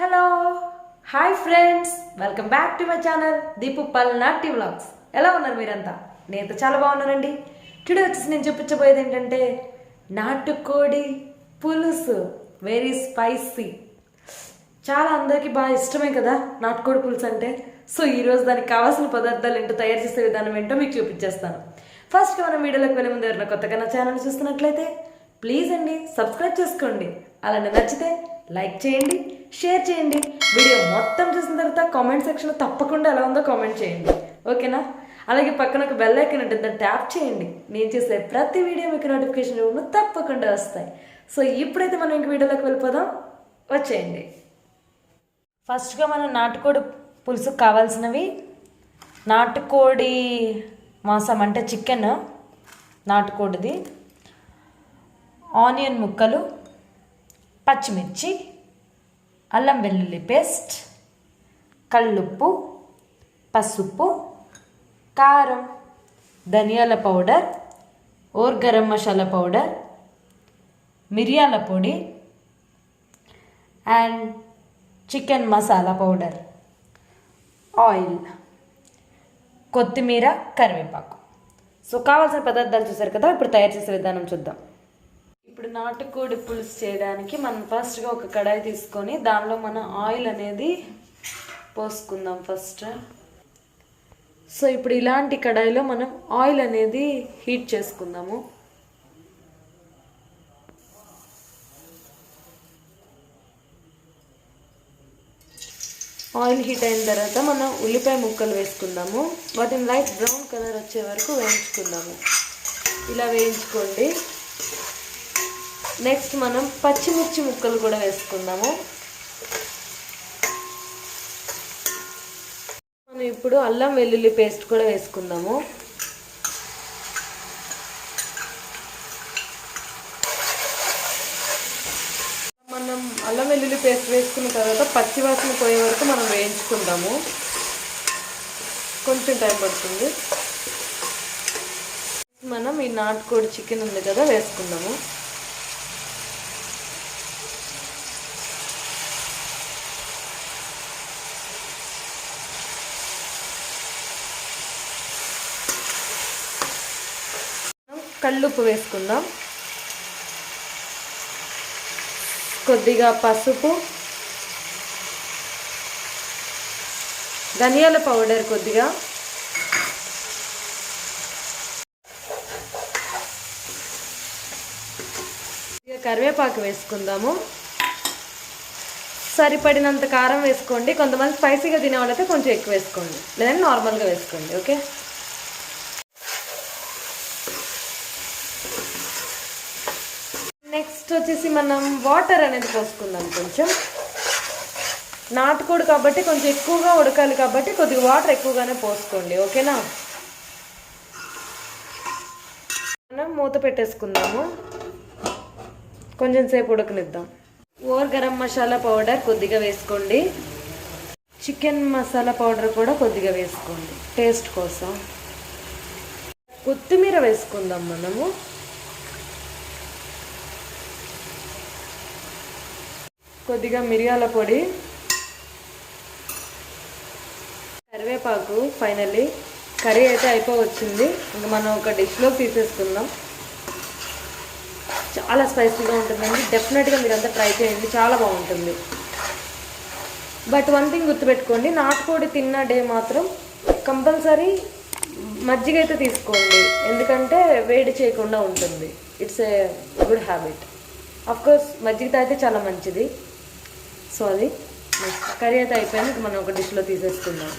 Hello hi friends, welcome back to my channel Deepu Palnati vlogs. ఎలా ఉన్నారు మీరంతా? నేనైతే చాలా బాగున్నానండి. టుడే వచ్చేసి నేను చూపించబోయేది ఏంటంటే నాటుకోడి పులుసు. Very spicy. చాలా అందరికీ బాగా ఇష్టమే కదా నాటుకోడి పులుసు అంటే. సో ఈరోజు దానికి కావాల్సిన పదార్థాలు ఏంటో, తయారు చేసే విధానం ఏంటో మీకు చూపించేస్తాను. ఫస్ట్గా మనం వీడియోలోకి వెళ్ళే ముందు ఎవరైనా కొత్తగా నా ఛానల్ చూస్తున్నట్లయితే ప్లీజ్ అండి సబ్స్క్రైబ్ చేసుకోండి. అలానే నచ్చితే లైక్ చేయండి, షేర్ చేయండి. వీడియో మొత్తం చూసిన తర్వాత కామెంట్ సెక్షన్లో తప్పకుండా ఎలా ఉందో కామెంట్ చేయండి, ఓకేనా? అలాగే పక్కన ఒక బెల్ ఐకాన్ ఉంటుంది, దాన్ని ట్యాప్ చేయండి. నేను చేసే ప్రతి వీడియో మీకు నోటిఫికేషన్ రూపంలో తప్పకుండా వస్తాయి. సో ఇప్పుడైతే మనం ఇంక వీడియోలోకి వెళ్ళిపోదాం, వచ్చేయండి. ఫస్ట్గా మనం నాటుకోడి పులుసుకు కావాల్సినవి నాటుకోడి మాంసం అంటే చికెన్, నాటుకోడిది, ఆనియన్ ముక్కలు, పచ్చిమిర్చి, అల్లం వెల్లుల్లి పేస్ట్, కల్లుప్పు, పసుపు, కారం, ధనియాల powder, or garam masala powder, మిరియాల పొడి and chicken masala powder, oil, కొత్తిమీర, కరివేపాకు. సో కావాల్సిన పదార్థాలు చూసారు కదా, ఇప్పుడు తయారు చేసే విధానం చూద్దాం. ఇప్పుడు నాటుకోడి పులుసు చేయడానికి మనం ఫస్ట్గా ఒక కడాయి తీసుకొని దానిలో మనం ఆయిల్ అనేది పోసుకుందాం ఫస్ట్. సో ఇప్పుడు ఇలాంటి కడాయిలో మనం ఆయిల్ అనేది హీట్ చేసుకుందాము. ఆయిల్ హీట్ అయిన తర్వాత మనం ఉల్లిపాయ ముక్కలు వేసుకుందాము. వాటిని లైట్ బ్రౌన్ కలర్ వచ్చే వరకు వేయించుకుందాము. ఇలా వేయించుకోండి. నెక్స్ట్ మనం పచ్చిమిర్చి ముక్కలు కూడా వేసుకుందాము. మనం ఇప్పుడు అల్లం వెల్లుల్లి పేస్ట్ కూడా వేసుకుందాము. మనం అల్లం వెల్లుల్లి పేస్ట్ వేసుకున్న తర్వాత పచ్చివాసన పోయే వరకు మనం వేయించుకుందాము. కొంచెం టైం పడుతుంది. మనం ఈ నాటుకోడి చికెన్ ఉంది కదా వేసుకుందాము. కల్లుప్పు వేసుకుందాం, కొద్దిగా పసుపు, ధనియాల పౌడర్ కొద్దిగా, కరివేపాకు వేసుకుందాము. సరిపడినంత కారం వేసుకోండి. కొంతమంది స్పైసీగా తినేవాళ్ళైతే కొంచెం ఎక్కువ వేసుకోండి, లేదంటే నార్మల్గా వేసుకోండి, ఓకే? నెక్స్ట్ వచ్చేసి మనం వాటర్ అనేది పోసుకుందాం. కొంచెం నాటుకోడు కాబట్టి కొంచెం ఎక్కువగా ఉడకాలి కాబట్టి కొద్దిగా వాటర్ ఎక్కువగానే పోసుకోండి, ఓకేనా? మనం మూత పెట్టేసుకుందాము. కొంచెం సేపు ఉడకనిద్దాం. ఓర్ గరం మసాలా పౌడర్ కొద్దిగా వేసుకోండి. చికెన్ మసాలా పౌడర్ కూడా కొద్దిగా వేసుకోండి టేస్ట్ కోసం. కొత్తిమీర వేసుకుందాం మనము. కొద్దిగా మిరియాల పొడి, కరివేపాకు. ఫైనల్లీ కర్రీ అయితే అయిపోవచ్చింది. ఇంకా మనం ఒక డిష్లో తీసేసుకుందాం. చాలా స్పైసీగా ఉంటుందండి. డెఫినెట్గా మీరంతా ట్రై చేయండి, చాలా బాగుంటుంది. బట్ వన్ థింగ్ గుర్తుపెట్టుకోండి, నాటుకోడి తిన్న డే మాత్రం కంపల్సరీ మజ్జిగ అయితే తీసుకోండి, ఎందుకంటే వేడి చేయకుండా ఉంటుంది. It's a good habit. Of course మజ్జిగ తాగితే చాలా మంచిది. సో అది కర్రీ అయితే అయిపోయింది. మనం ఒక డిష్లో తీసేసుకుందాం.